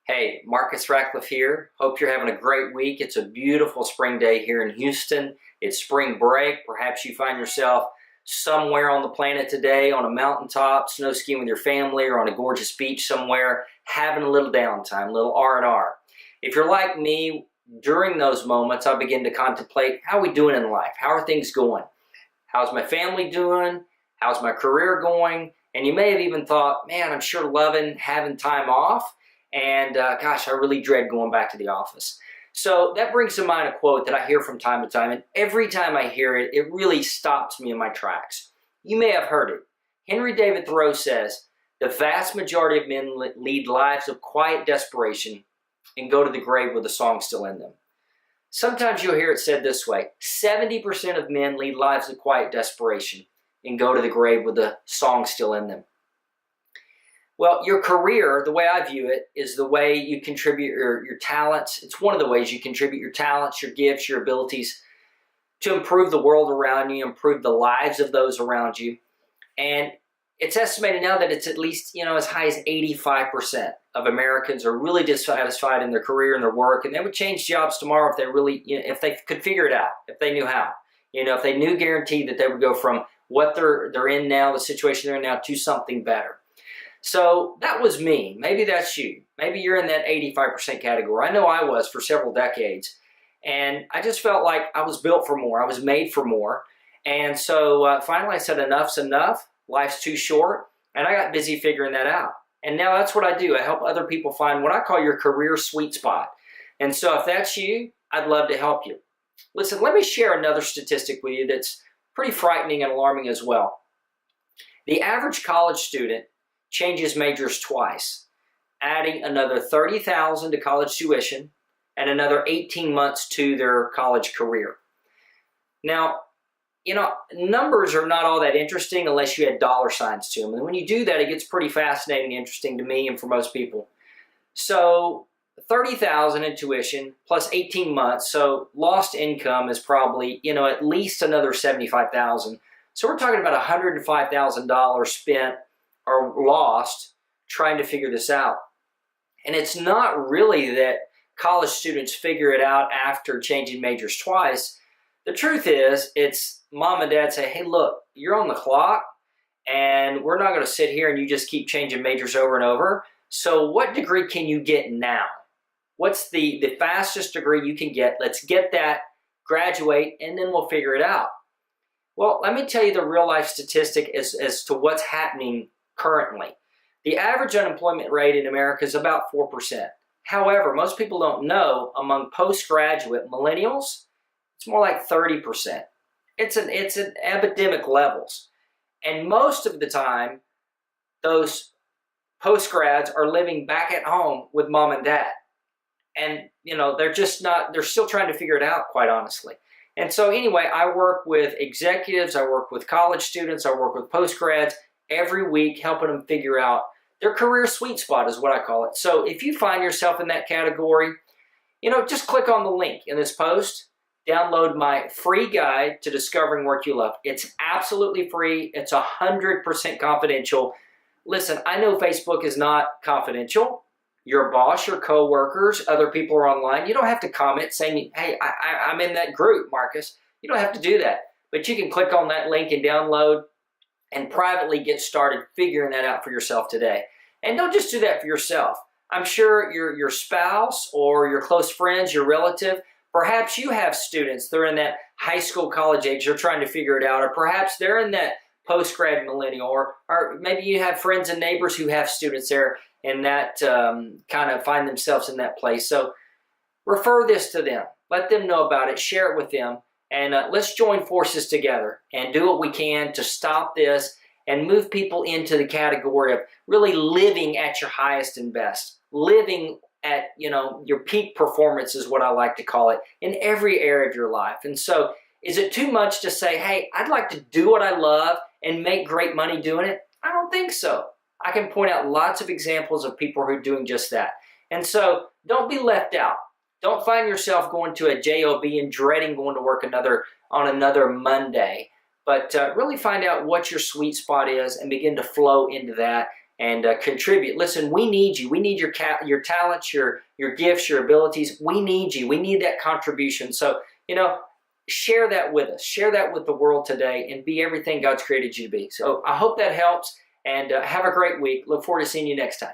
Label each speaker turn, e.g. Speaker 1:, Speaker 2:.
Speaker 1: Hey, Marcus Ratcliffe here. Hope you're having a great week. It's a beautiful spring day here in Houston. It's spring break. Perhaps you find yourself somewhere on the planet today on a mountaintop, snow skiing with your family, or on a gorgeous beach somewhere, having a little downtime, a little R&R. If you're like me, during those moments, I begin to contemplate, how are we doing in life? How are things going? How's my family doing? How's my career going? And you may have even thought, man, I'm sure loving having time off. And gosh, I really dread going back to the office. So that brings to mind a quote that I hear from time to time, and every time I hear it, it really stops me in my tracks. You may have heard it. Henry David Thoreau says, "The vast majority of men lead lives of quiet desperation and go to the grave with a song still in them." Sometimes you'll hear it said this way: 70% of men lead lives of quiet desperation and go to the grave with a song still in them. Well, your career, the way I view it, is the way you contribute your talents. It's one of the ways you contribute your talents, your gifts, your abilities to improve the world around you, improve the lives of those around you. And it's estimated now that it's at least, as high as 85% of Americans are really dissatisfied in their career and their work, and they would change jobs tomorrow if they really, if they could figure it out, if they knew how. If they knew guaranteed that they would go from what they're in now, the situation they're in now, to something better. So that was me. Maybe that's you. Maybe you're in that 85% category. I know I was for several decades. And I just felt like I was built for more. I was made for more. And so finally I said, enough's enough. Life's too short. And I got busy figuring that out. And now that's what I do. I help other people find what I call your career sweet spot. And so if that's you, I'd love to help you. Listen, let me share another statistic with you that's pretty frightening and alarming as well. The average college student changes majors twice, adding another $30,000 to college tuition and another 18 months to their college career. Now, numbers are not all that interesting unless you add dollar signs to them. And when you do that, it gets pretty fascinating and interesting to me and for most people. So $30,000 in tuition plus 18 months, so lost income is probably, at least another $75,000. So we're talking about $105,000 spent or lost trying to figure this out. And it's not really that college students figure it out after changing majors twice. The truth is, it's mom and dad say, hey, look, you're on the clock and we're not going to sit here and you just keep changing majors over and over. So what degree can you get now? What's the fastest degree you can get? Let's get that, graduate, and then we'll figure it out. Well, let me tell you the real life statistic as to what's happening currently. The average unemployment rate in America is about 4%. However, most people don't know, among postgraduate millennials, it's more like 30%. It's an epidemic levels. And most of the time, those postgrads are living back at home with mom and dad. And, they're still trying to figure it out, quite honestly. And so anyway, I work with executives, I work with college students, I work with postgrads, every week helping them figure out their career sweet spot is what I call it. So if you find yourself in that category, just click on the link in this post, download my free guide to discovering work you love. It's absolutely free. It's 100% confidential. Listen, I know Facebook is not confidential. Your boss, your coworkers, other people are online. You don't have to comment saying, hey, I'm in that group, Marcus. You don't have to do that. But you can click on that link and download and privately get started figuring that out for yourself today. And don't just do that for yourself. I'm sure your spouse or your close friends, your relative, perhaps you have students that are in that high school, college age, they're trying to figure it out, or perhaps they're in that post-grad millennial, or maybe you have friends and neighbors who have students there and that kind of find themselves in that place. So refer this to them. Let them know about it. Share it with them. And let's join forces together and do what we can to stop this and move people into the category of really living at your highest and best. Living at, your peak performance is what I like to call it in every area of your life. And so is it too much to say, hey, I'd like to do what I love and make great money doing it? I don't think so. I can point out lots of examples of people who are doing just that. And so don't be left out. Don't find yourself going to a job and dreading going to work on another Monday. But really find out what your sweet spot is and begin to flow into that and contribute. Listen, we need you. We need your talents, your gifts, your abilities. We need you. We need that contribution. So, share that with us. Share that with the world today and be everything God's created you to be. So I hope that helps, and have a great week. Look forward to seeing you next time.